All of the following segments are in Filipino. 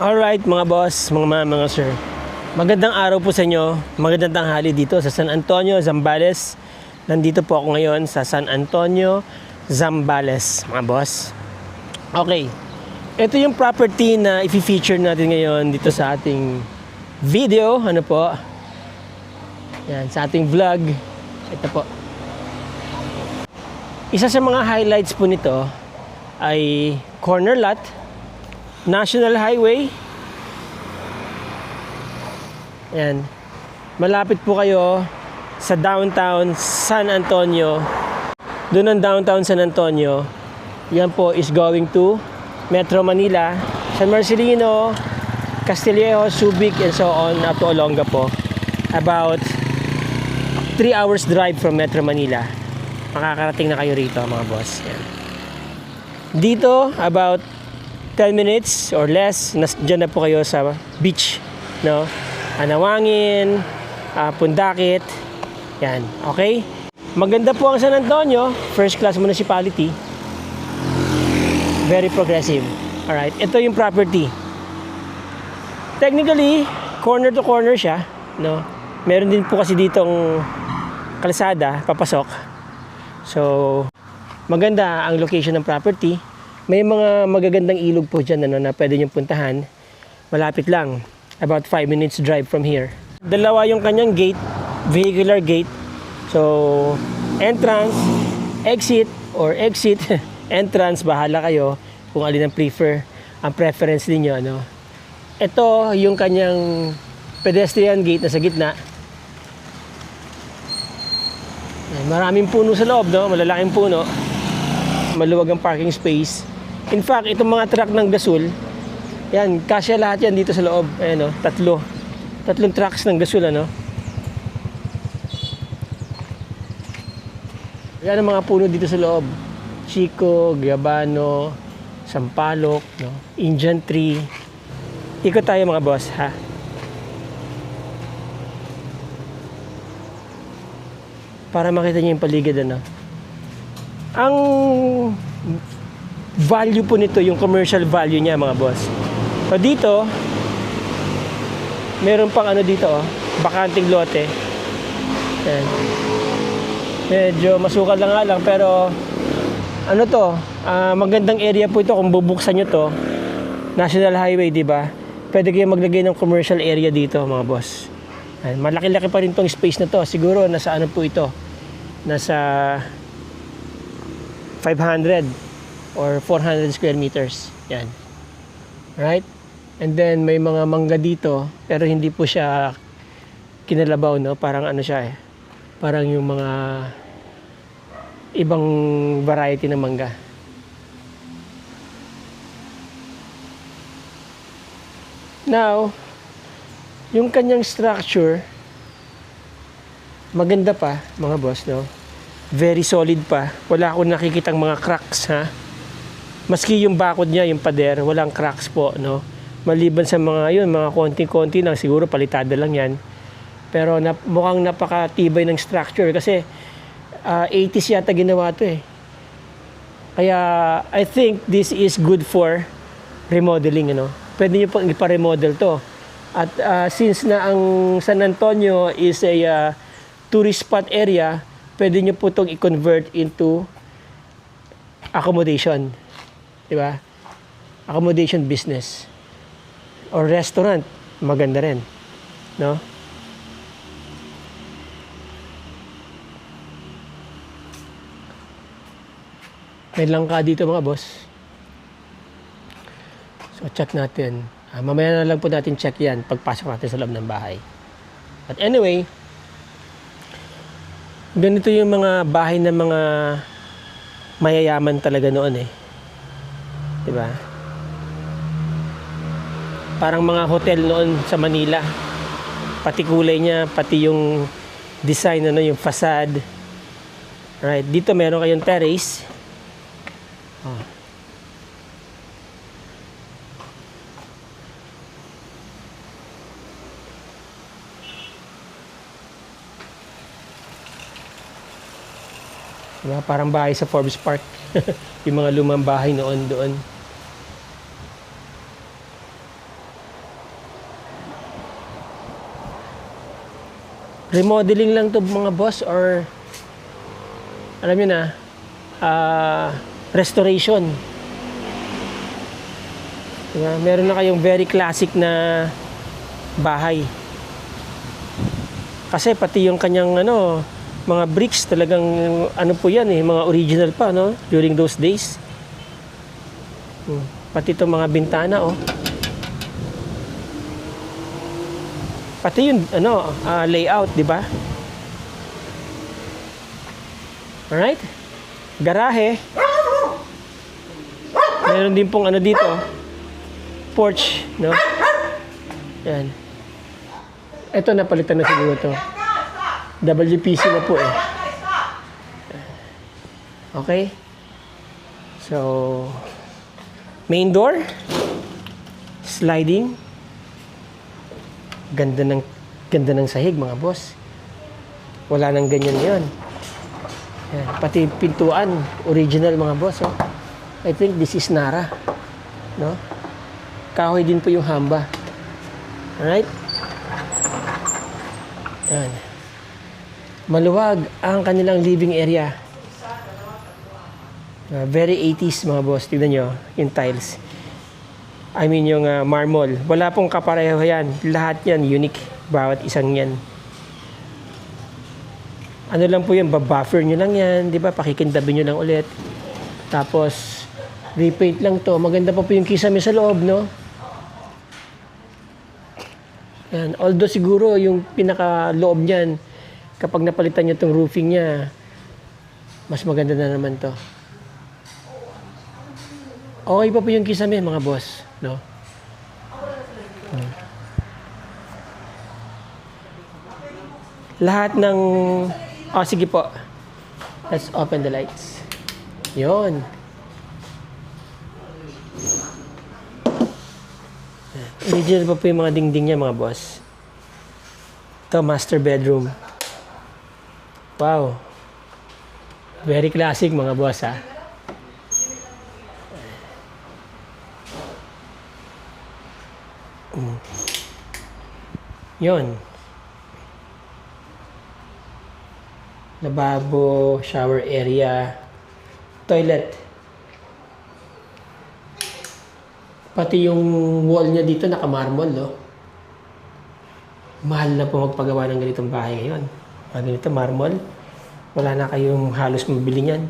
Alright mga boss, mga sir. Magandang araw po sa inyo. Magandang tanghali dito sa San Antonio, Zambales. Nandito po ako ngayon sa San Antonio, Zambales, mga boss. Okay. Ito yung property na i-feature natin ngayon dito sa ating video. Ano po? Yan, sa ating vlog. Ito po. Isa sa mga highlights po nito ay corner lot, National Highway. Yan. Malapit po kayo sa downtown San Antonio. Doon ang downtown San Antonio. Yan po is going to Metro Manila, San Marcelino, Castillejo, Subic, and so on up to Olongapo. About 3 hours drive from Metro Manila. Makakarating na kayo rito mga boss. Yan. Dito, about 10 minutes or less, dyan na po kayo sa beach, no? Anawangin, Pundakit, yan, okay? Maganda po ang San Antonio, first class municipality. Very progressive. Alright, ito yung property. Technically, corner to corner siya, no? Meron din po kasi ditong kalsada, papasok. So, maganda ang location ng property. May mga magagandang ilog po dyan na pwede nyo puntahan. Malapit lang. About 5 minutes drive from here. Dalawa yung kanyang gate. Vehicular gate. So, entrance, exit, or exit, entrance. Bahala kayo kung alin ang ang preference niyo, ano. Ito yung kanyang pedestrian gate na sa gitna. Maraming puno sa loob, no? Malalaking puno. Maluwag ang parking space. In fact, itong mga truck ng gasol, yan, kasya lahat yan dito sa loob. Ayan, tatlong trucks ng gasol, ano. Yan ang mga puno dito sa loob. Chico, Gabano, Sampalok, no? Indian tree. Ikot tayo mga boss, ha. Para makita niyo yung paligid, ano. Ang value po nito, yung commercial value niya mga boss. So dito, meron pang ano dito, bakanting lote. Yan. Medyo masukal lang nga lang, pero ano to, magandang area po ito kung bubuksan nyo to. National Highway, di ba? Pwede kayo maglagay ng commercial area dito mga boss. Yan. Malaki-laki pa rin tong space na to. Siguro nasa ano po ito, nasa 500 or 400 square meters. Yan. Right? And then may mga mangga dito, pero hindi po siya kinalabaw, no? Parang ano siya eh. Parang yung mga ibang variety ng mangga. Now, yung kanyang structure maganda pa, mga boss, no? Very solid pa. Wala akong nakikitang mga cracks, ha. Maski yung bakod niya, yung pader, walang cracks po, no. Maliban sa mga yun, mga konting-konti lang, siguro palitada lang yan. Pero mukhang napakatibay ng structure kasi 80s yata ginawa to eh. Kaya I think this is good for remodeling, ano. Pwede niyo pang ipa-remodel to. At since na ang San Antonio is a tourist spot area, pwede nyo po itong i-convert into accommodation. Diba? Accommodation business. Or restaurant. Maganda rin. No? May langka dito mga boss. So, check natin. Mamaya na lang po natin check yan pagpasok natin sa loob ng bahay. But anyway, ganito yung mga bahay ng mga mayayaman talaga noon eh. Diba? Parang mga hotel noon sa Manila. Pati kulay niya, pati yung design, ano, yung facade. Right, dito meron kayong terrace. Oh. Diba? Parang bahay sa Forbes Park. Yung mga lumang bahay noon doon. remodeling lang to mga boss, or alam niyo na, restoration. Diba? Meron na kayong very classic na bahay. Kasi pati yung kanyang mga bricks talagang ano po yan mga original pa during those days. Pati itong mga bintana pati yung layout, di ba? Alright? Garahe. Meron din pong dito, porch, no? Yan. Ito napalitan na siguro to. WPC na po eh. Okay? So, main door, sliding. Ganda ng sahig mga boss. Wala nang ganyan yon. Yan. Pati pintuan, original mga boss. I think this is Nara. No? Kahoy din po yung hamba. Alright? Yan. Maluwag ang kanilang living area. Very 80s mga boss. Tignan nyo, yung tiles. I mean yung marble. Wala pong kapareho yan. Lahat yan unique. Bawat isang yan. Ano lang po yan, babuffer nyo lang yan. Di ba? Pakikindabi nyo lang ulit. Tapos, repaint lang to. Maganda pa po yung kisame sa loob, no? Yan. Although siguro yung pinaka-loob niyan, kapag napalitan nyo itong roofing niya, mas maganda na naman to. Okay pa po yung kisame, mga boss, no? Lahat ng... sige po. Let's open the lights. Yun. Original pa po yung mga dingding niya, mga boss. Ito, master bedroom. Wow. Very classic, mga boss, ha? Yun. Lababo, shower area, toilet. Pati yung wall niya dito naka-marble, no? Mahal na po magpagawa ng ganitong bahay ngayon. Ganito, marble. Wala na kayong halos mabili niyan.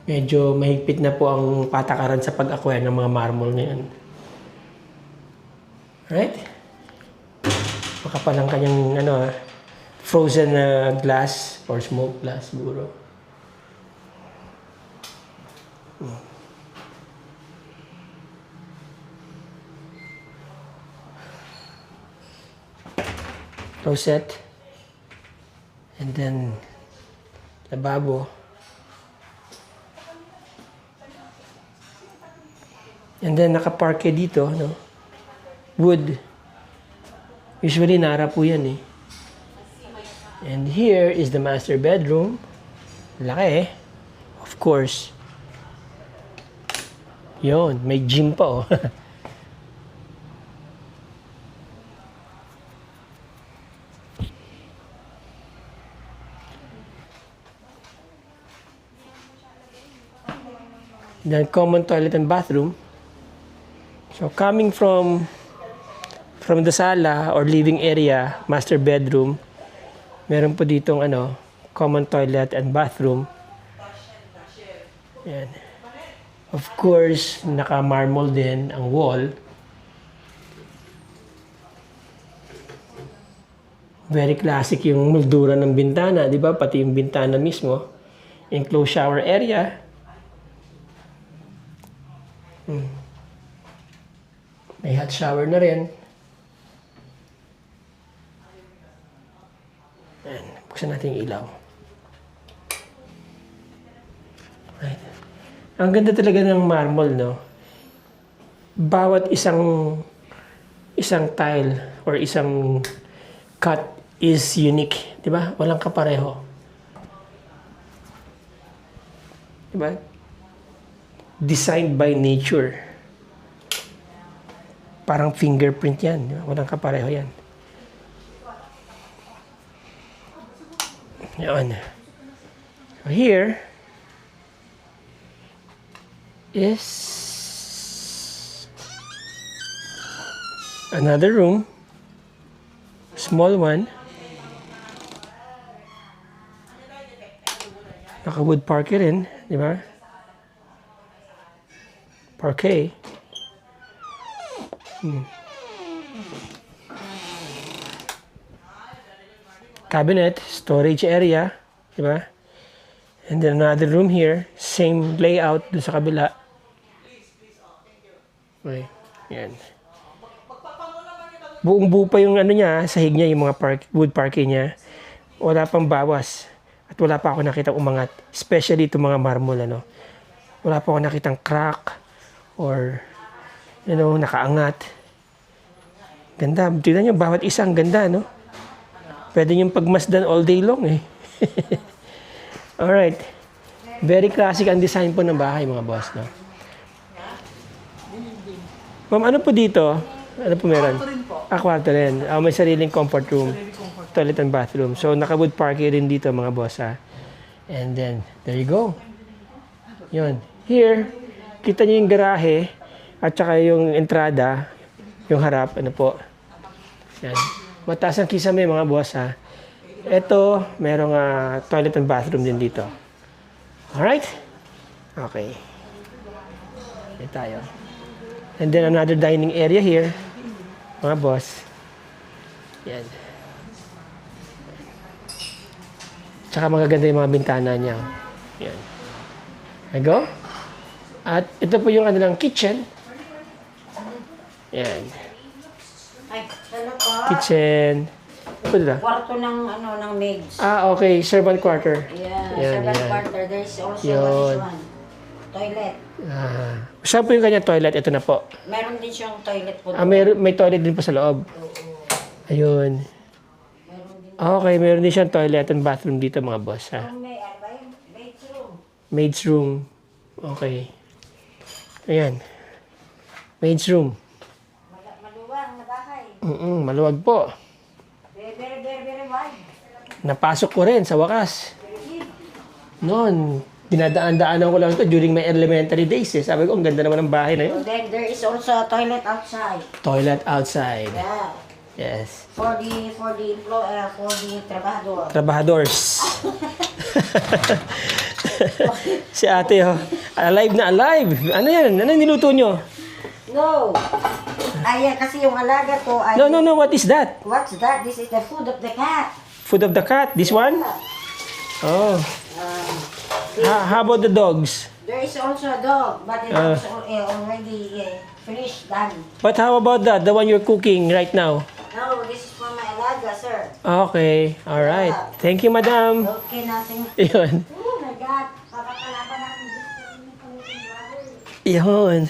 Medyo mahigpit na po ang patakaran sa pag-acquire ng mga marble ngayon. Right? Makapal ang kanyang frozen glass or smoked glass siguro. Closet. And then lababo. And then naka-parquet dito, no? Wood. Usually Nara po yan eh. And here is the master bedroom. Laki eh. Of course. Yun, may gym pa oh. Then common toilet and bathroom. So coming from the sala or living area, master bedroom, meron po ditong common toilet and bathroom. Yan. Of course, naka-marble din ang wall. Very classic yung moldura ng bintana, di ba? Pati yung bintana mismo. Enclosed shower area. May hot shower na rin. Ayan, buksan natin yung ilaw. Right. Ang ganda talaga ng marble, no? Bawat isang tile or isang cut is unique, di ba? Walang kapareho. Di ba? Designed by nature. Parang fingerprint yan. Walang kapareho yan. Yan. So here is another room. Small one. Naka-wood parquet rin, di ba? Parquet. Cabinet, storage area, di ba? And then another room here, same layout dun sa kabila. Okay, yan. Buong buo pa yung ano niya, sahig niya, yung mga wood parquet niya. Wala pang bawas. At wala pa ako nakitang umangat. Especially itong mga marmol, ano. Wala pa ako nakitang crack or, you know, nakaangat. Ganda. Tignan nyo, bawat isang ganda, no? Pwede yung pagmasdan all day long, eh. Alright. Very classic ang design po ng bahay, mga boss, no? Ma'am, ano po dito? Ano po meron? Kwarto rin. May sariling comfort room. Toilet and bathroom. So, naka-wood parquet rin dito, mga boss, ha? And then, there you go. Yun. Here, kita nyo yung garahe at saka yung entrada, yung harap, ano po. Yan. Mataas ang kisame, mga boss, ha? Ito, merong toilet and bathroom din dito. Alright? Okay. Dito tayo. And then, another dining area here, mga boss. Yan. Tsaka magaganda yung mga bintana niya. Yan. There you go. At ito po yung kanilang kitchen. Yan. Ay, ano po? Kitchen. Ano po dito? Kwarto ng maids. Okay. Servant quarter. Yeah, Yan, servant yan. quarter. There's also Yun. one. Toilet. Saan po yung kanyang toilet? Ito na po. Meron din siyang toilet po. May toilet din po sa loob. Ayun. Meron din. Okay, meron din siyang toilet and bathroom dito, mga boss, ha? May, ano ba yun? Maid's room. Maid's room. Okay. Ayan. Maid's room. Maluwang na bahay. Maluwag po. Very wide. Napasok ko rin sa wakas. Noon, dinadaan-daanan ko lang ito during my elementary days. Eh. Sabi ko, ang ganda naman ng bahay na yun. Then there is also a toilet outside. Toilet outside. Yeah. Yes. For the trabajador. Trabahadors. Si ate, oh. Alive na alive. Ano yan? Ano niluto nyo? No. Ay, kasi yung alaga ko ay... No. What is that? What's that? This is the food of the cat. Food of the cat? This one? Oh. How about the dogs? There is also a dog, but it is already finished, done. But how about that? The one you're cooking right now? No, this is for my alaga, sir. Okay. Alright. Thank you, madam. Okay, nothing. Yun. Oh my God. Papakalaban natin dito. Yun.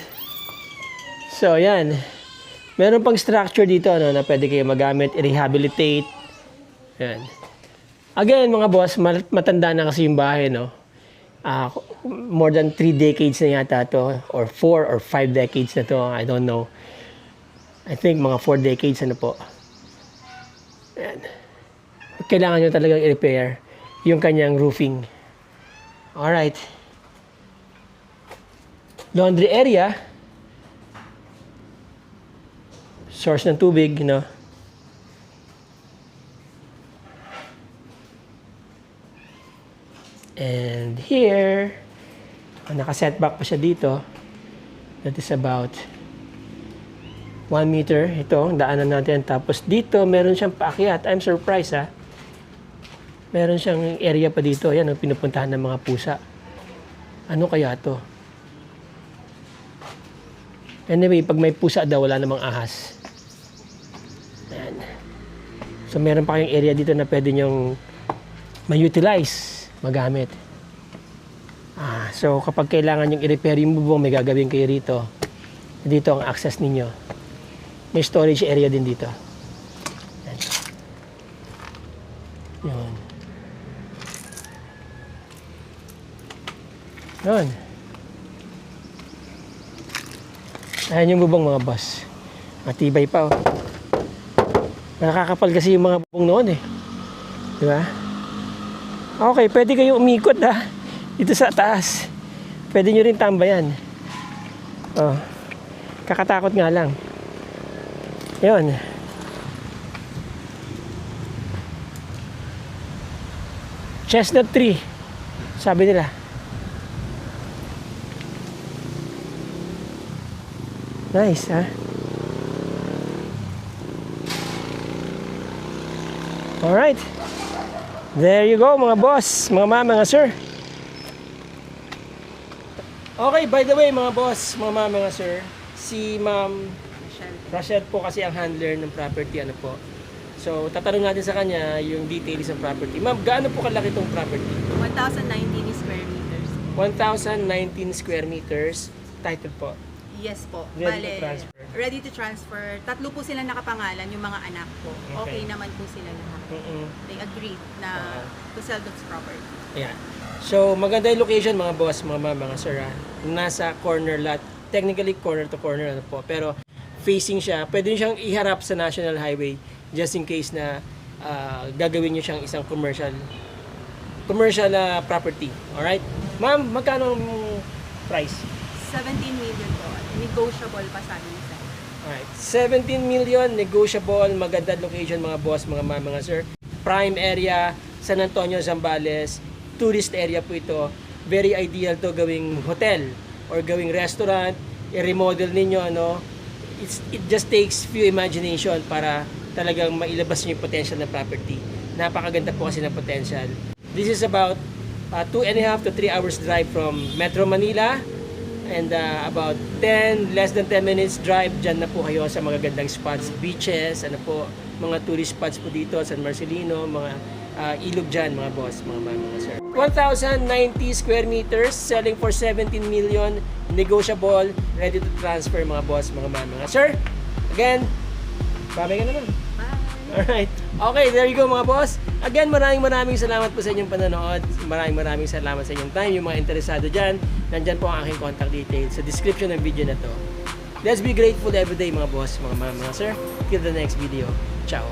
So, yan. Meron pang structure dito no, na pwede kayo magamit, i-rehabilitate. Yan. Again, mga boss, matanda na kasi yung bahay, no? More than 3 decades na yata to, or 4 or 5 decades na to, I don't know. I think mga 4 decades na po. Yan. Kailangan nyo talagang i-repair yung kanyang roofing. Alright. Laundry area. Source ng tubig, you know. And here, naka-setback pa siya dito. That is about 1 meter. Ito, ang daanan natin. Tapos dito, meron siyang paakyat. I'm surprised, ha. Meron siyang area pa dito. Yan, ang pinupuntahan ng mga pusa. Ano kaya to? Anyway, pag may pusa daw, wala namang ahas. Ayan. So, meron pa kayong area dito na pwede nyong ma-utilize, magamit. So, kapag kailangan yung i-repair yung bubong, may gagawin kayo rito. Dito ang access ninyo. May storage area din dito. Ayan. Yun. Yun. Ayan yung bubong, mga boss. Matibay pa, oh. Nakakapal kasi yung mga bubong noon, eh. Di ba? Okay, pwede kayo umikot, ha. Dito sa taas. Pwede nyo rin tambayan. Oh. Kakatakot nga lang. Yun. Chestnut tree. Sabi nila. Nice, ha? Alright. There you go, mga boss, mga ma'am, mga sir. Okay, by the way, mga boss, mga ma'am, mga sir, si Ma'am Rachel po kasi ang handler ng property, ano po. So, tatanong natin sa kanya yung details ng property. Ma'am, gaano po kalaki itong property? 1,019 square meters. 1,019 square meters. Title po. Yes po. Ready to transfer. Ready to transfer. Tatlo po sila nakapangalan, yung mga anak ko. Okay. Okay naman po sila lahat. They agreed na to sell this property. Ayan. So, maganda yung location, mga boss, mga ma'am, mga sir. Nasa corner lot. Technically, corner to corner, ano po. Pero, facing siya. Pwede nyo siyang iharap sa National Highway just in case na gagawin nyo siyang isang commercial property. Alright? Ma'am, magkano ang price? 17 million po. Negotiable pa sabi niya. Alright. 17 million, negotiable, maganda location, mga boss, mga ma'am, mga sir. Prime area, San Antonio, Zambales. Tourist area po ito. Very ideal to gawing hotel or gawing restaurant. I-remodel ninyo, ano. It just takes few imagination para talagang mailabas nyo yung potential ng property. Napakaganda po kasi ng potential. This is about 2.5 to 3 hours drive from Metro Manila. And about less than 10 minutes drive, dyan na po kayo sa mga gandang spots, beaches, ano po, mga tourist spots po dito, San Marcelino, mga ilog dyan, mga boss, mga sir. 1,090 square meters, selling for 17 million, negotiable, ready to transfer, mga boss, mga sir. Again, babay ka naman. Bye! Alright. Okay, there you go, mga boss. Again, maraming salamat po sa inyong panonood. Maraming salamat sa inyong time. Yung mga interesado dyan, nandyan po ang aking contact details sa description ng video na to. Let's be grateful every day, mga boss, mga sir. Till the next video. Ciao.